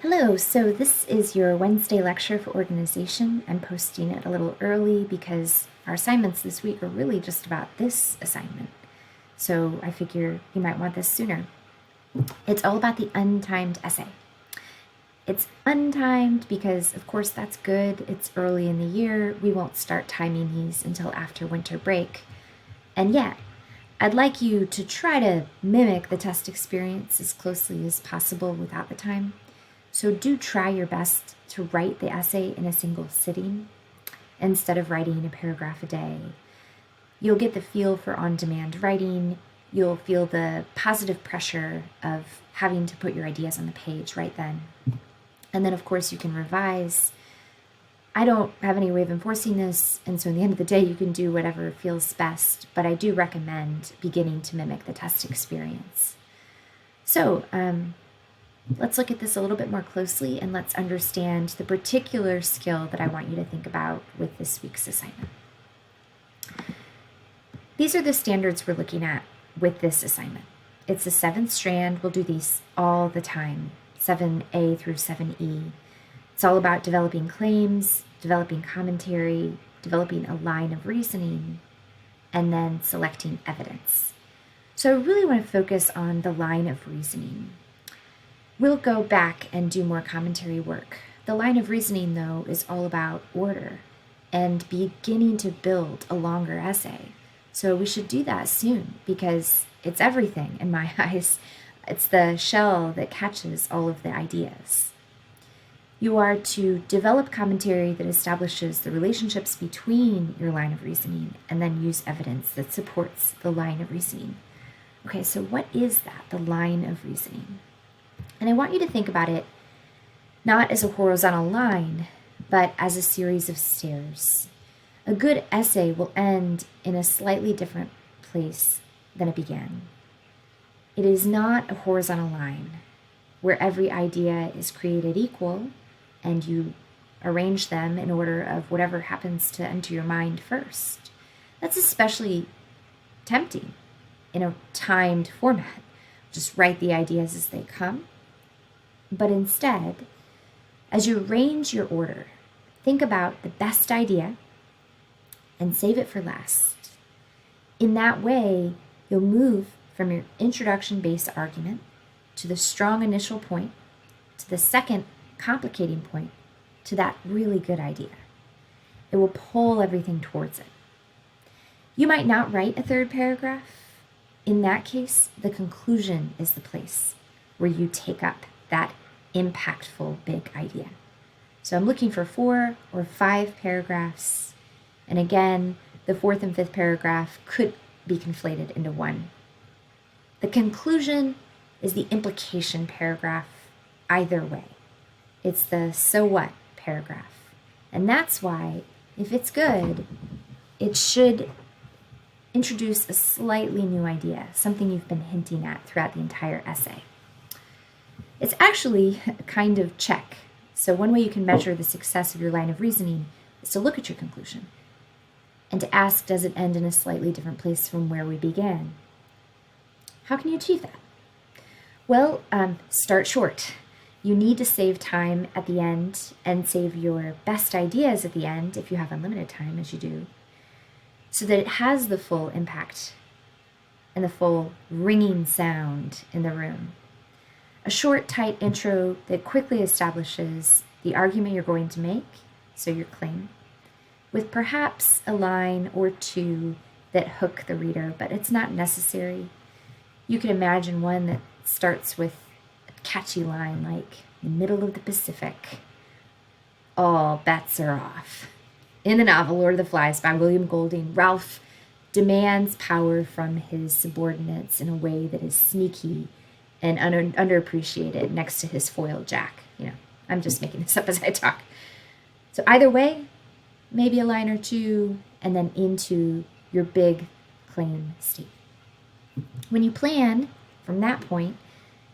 Hello, so this is your Wednesday lecture for organization. I'm posting it a little early because our assignments this week are really just about this assignment. So I figure you might want this sooner. It's all about the untimed essay. It's untimed because, of course, that's good. It's early in the year. We won't start timing these until after winter break. And yet, I'd like you to try to mimic the test experience as closely as possible without the time. So do try your best to write the essay in a single sitting instead of writing a paragraph a day. You'll get the feel for on-demand writing. You'll feel the positive pressure of having to put your ideas on the page right then. And then, of course, you can revise. I don't have any way of enforcing this, and so in the end of the day, you can do whatever feels best, but I do recommend beginning to mimic the test experience. So, let's look at this a little bit more closely and let's understand the particular skill that I want you to think about with this week's assignment. These are the standards we're looking at with this assignment. It's the 7th strand. We'll do these all the time, 7A through 7E. It's all about developing claims, developing commentary, developing a line of reasoning, and then selecting evidence. So I really want to focus on the line of reasoning. We'll go back and do more commentary work. The line of reasoning, though, is all about order and beginning to build a longer essay. So we should do that soon because it's everything in my eyes. It's the shell that catches all of the ideas. You are to develop commentary that establishes the relationships between your line of reasoning and then use evidence that supports the line of reasoning. Okay, so what is that, the line of reasoning? And I want you to think about it not as a horizontal line, but as a series of stairs. A good essay will end in a slightly different place than it began. It is not a horizontal line where every idea is created equal and you arrange them in order of whatever happens to enter your mind first. That's especially tempting in a timed format. Just write the ideas as they come. But instead, as you arrange your order, think about the best idea and save it for last. In that way, you'll move from your introduction-based argument to the strong initial point, to the second complicating point, to that really good idea. It will pull everything towards it. You might not write a third paragraph. In that case, the conclusion is the place where you take up that impactful big idea. So I'm looking for 4 or 5 paragraphs. And again, the 4th and 5th paragraph could be conflated into one. The conclusion is the implication paragraph either way. It's the so what paragraph. And that's why, if it's good, it should introduce a slightly new idea, something you've been hinting at throughout the entire essay. It's actually a kind of check. So one way you can measure the success of your line of reasoning is to look at your conclusion and to ask, does it end in a slightly different place from where we began? How can you achieve that? Well, start short. You need to save time at the end and save your best ideas at the end, if you have unlimited time, as you do, so that it has the full impact and the full ringing sound in the room. A short, tight intro that quickly establishes the argument you're going to make, so your claim, with perhaps a line or two that hook the reader, but it's not necessary. You could imagine one that starts with a catchy line like, "In the middle of the Pacific, all bets are off." In the novel Lord of the Flies by William Golding, Ralph demands power from his subordinates in a way that is sneaky and underappreciated next to his foil Jack. I'm just making this up as I talk. So either way, maybe a line or two, and then into your big claim state. When you plan from that point,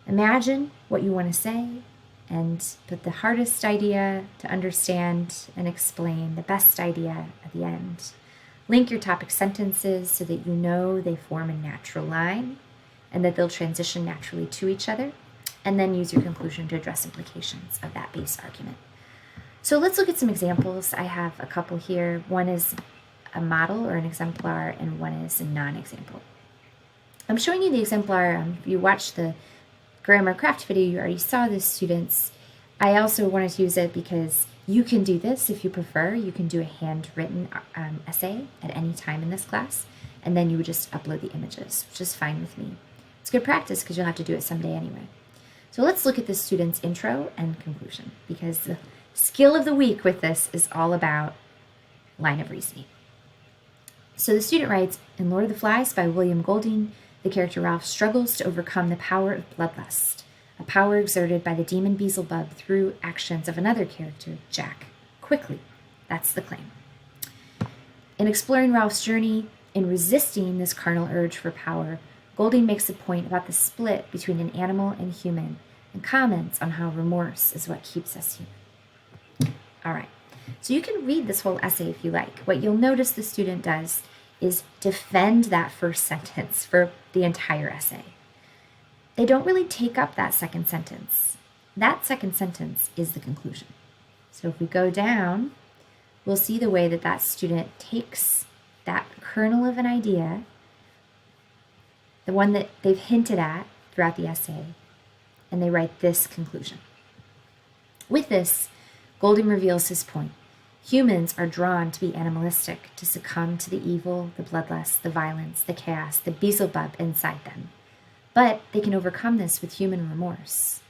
imagine what you want to say and put the hardest idea to understand and explain, the best idea at the end. Link your topic sentences so that you know they form a natural line and that they'll transition naturally to each other. and then use your conclusion to address implications of that base argument. So let's look at some examples. I have a couple here. One is a model or an exemplar, and one is a non-example. I'm showing you the exemplar. If you watched the grammar craft video, you already saw this, students. I also wanted to use it because you can do this if you prefer. You can do a handwritten essay at any time in this class, and then you would just upload the images, which is fine with me. It's good practice because you'll have to do it someday anyway. So let's look at the student's intro and conclusion, because the skill of the week with this is all about line of reasoning. So the student writes, in Lord of the Flies by William Golding, the character Ralph struggles to overcome the power of bloodlust, a power exerted by the demon Beelzebub through actions of another character, Jack, quickly. That's the claim. In exploring Ralph's journey in resisting this carnal urge for power, Golding makes a point about the split between an animal and human and comments on how remorse is what keeps us human. All right, so you can read this whole essay if you like. What you'll notice the student does is defend that first sentence for the entire essay. They don't really take up that second sentence. That second sentence is the conclusion. So if we go down, we'll see the way that that student takes that kernel of an idea, the one that they've hinted at throughout the essay, and they write this conclusion. With this, Golding reveals his point. Humans are drawn to be animalistic, to succumb to the evil, the bloodlust, the violence, the chaos, the Beelzebub inside them. But they can overcome this with human remorse.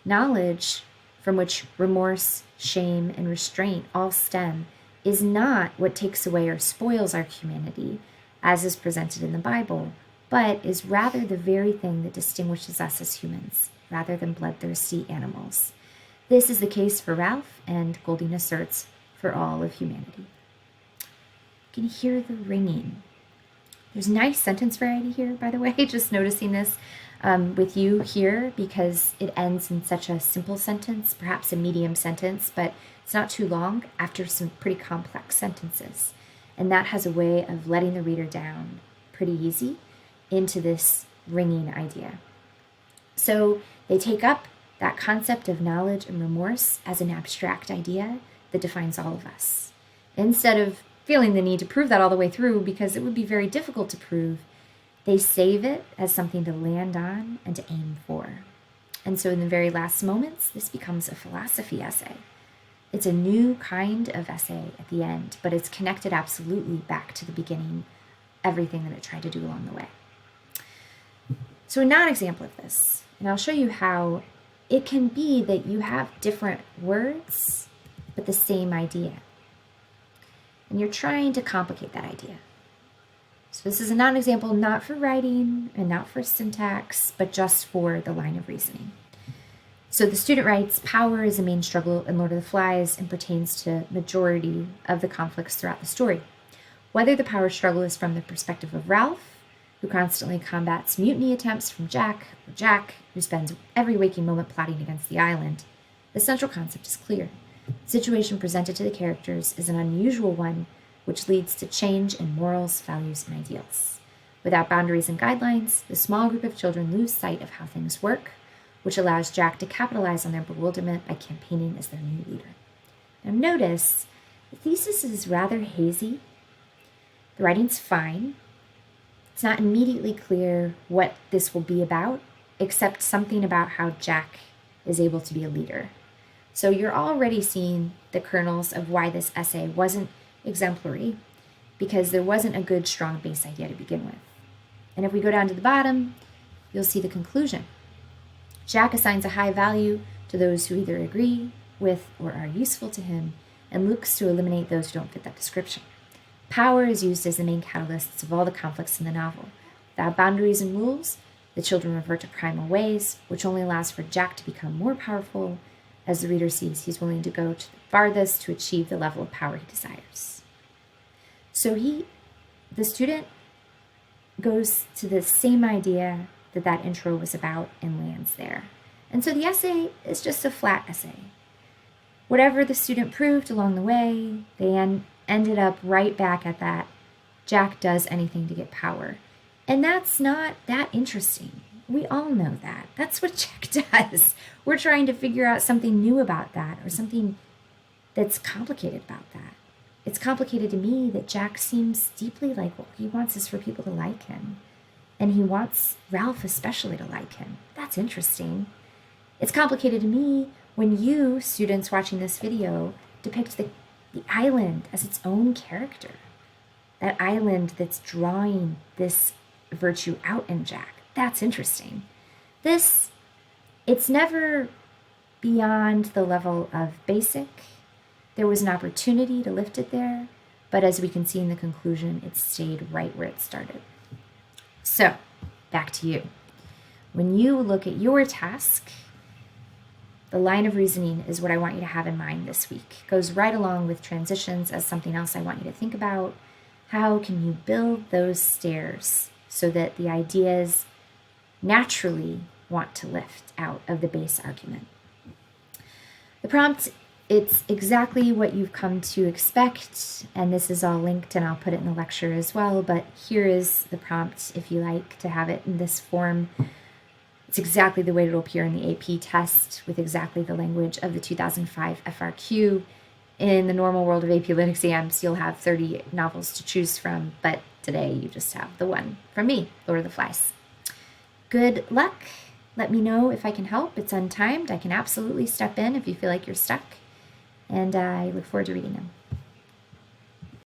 Knowledge from which remorse, shame, and restraint all stem is not what takes away or spoils our humanity, as is presented in the Bible, but is rather the very thing that distinguishes us as humans, rather than bloodthirsty animals. This is the case for Ralph, and Golding asserts for all of humanity. You can hear the ringing. There's nice sentence variety here, by the way, just noticing this with you here, because it ends in such a simple sentence, perhaps a medium sentence, but it's not too long after some pretty complex sentences. And that has a way of letting the reader down pretty easy into this ringing idea. So they take up that concept of knowledge and remorse as an abstract idea that defines all of us. Instead of feeling the need to prove that all the way through, because it would be very difficult to prove, they save it as something to land on and to aim for. And so in the very last moments, this becomes a philosophy essay. It's a new kind of essay at the end, but it's connected absolutely back to the beginning, everything that it tried to do along the way. So a non-example of this, and I'll show you how it can be that you have different words, but the same idea. And you're trying to complicate that idea. So this is a non-example, not for writing and not for syntax, but just for the line of reasoning. So the student writes, power is the main struggle in Lord of the Flies and pertains to majority of the conflicts throughout the story. Whether the power struggle is from the perspective of Ralph, who constantly combats mutiny attempts from Jack, or Jack, who spends every waking moment plotting against the island, the central concept is clear. The situation presented to the characters is an unusual one, which leads to change in morals, values, and ideals. Without boundaries and guidelines, the small group of children lose sight of how things work, which allows Jack to capitalize on their bewilderment by campaigning as their new leader. Now notice, the thesis is rather hazy. The writing's fine. It's not immediately clear what this will be about, except something about how Jack is able to be a leader. So you're already seeing the kernels of why this essay wasn't exemplary, because there wasn't a good, strong base idea to begin with. And if we go down to the bottom, you'll see the conclusion. Jack assigns a high value to those who either agree with or are useful to him, and looks to eliminate those who don't fit that description. Power is used as the main catalyst of all the conflicts in the novel. Without boundaries and rules, the children revert to primal ways, which only allows for Jack to become more powerful. As the reader sees, he's willing to go to the farthest to achieve the level of power he desires. So the student goes to the same idea that intro was about and lands there. And so the essay is just a flat essay. Whatever the student proved along the way, they ended up right back at that Jack does anything to get power. And that's not that interesting. We all know that. That's what Jack does. We're trying to figure out something new about that, or something that's complicated about that. It's complicated to me that Jack seems deeply like what he wants is for people to like him. And he wants Ralph especially to like him. That's interesting. It's complicated to me when you, students watching this video, depict the island as its own character. That island that's drawing this virtue out in Jack. That's interesting. It's never beyond the level of basic. There was an opportunity to lift it there, but as we can see in the conclusion, it stayed right where it started. So, back to you. When you look at your task, the line of reasoning is what I want you to have in mind this week. It goes right along with transitions as something else I want you to think about. How can you build those stairs so that the ideas naturally want to lift out of the base argument? The prompt, it's exactly what you've come to expect, and this is all linked, and I'll put it in the lecture as well, but here is the prompt if you like to have it in this form. It's exactly the way it'll appear in the AP test with exactly the language of the 2005 FRQ. In the normal world of AP Lit exams, you'll have 30 novels to choose from, but today you just have the one from me, Lord of the Flies. Good luck. Let me know if I can help. It's untimed. I can absolutely step in if you feel like you're stuck. And I look forward to reading them.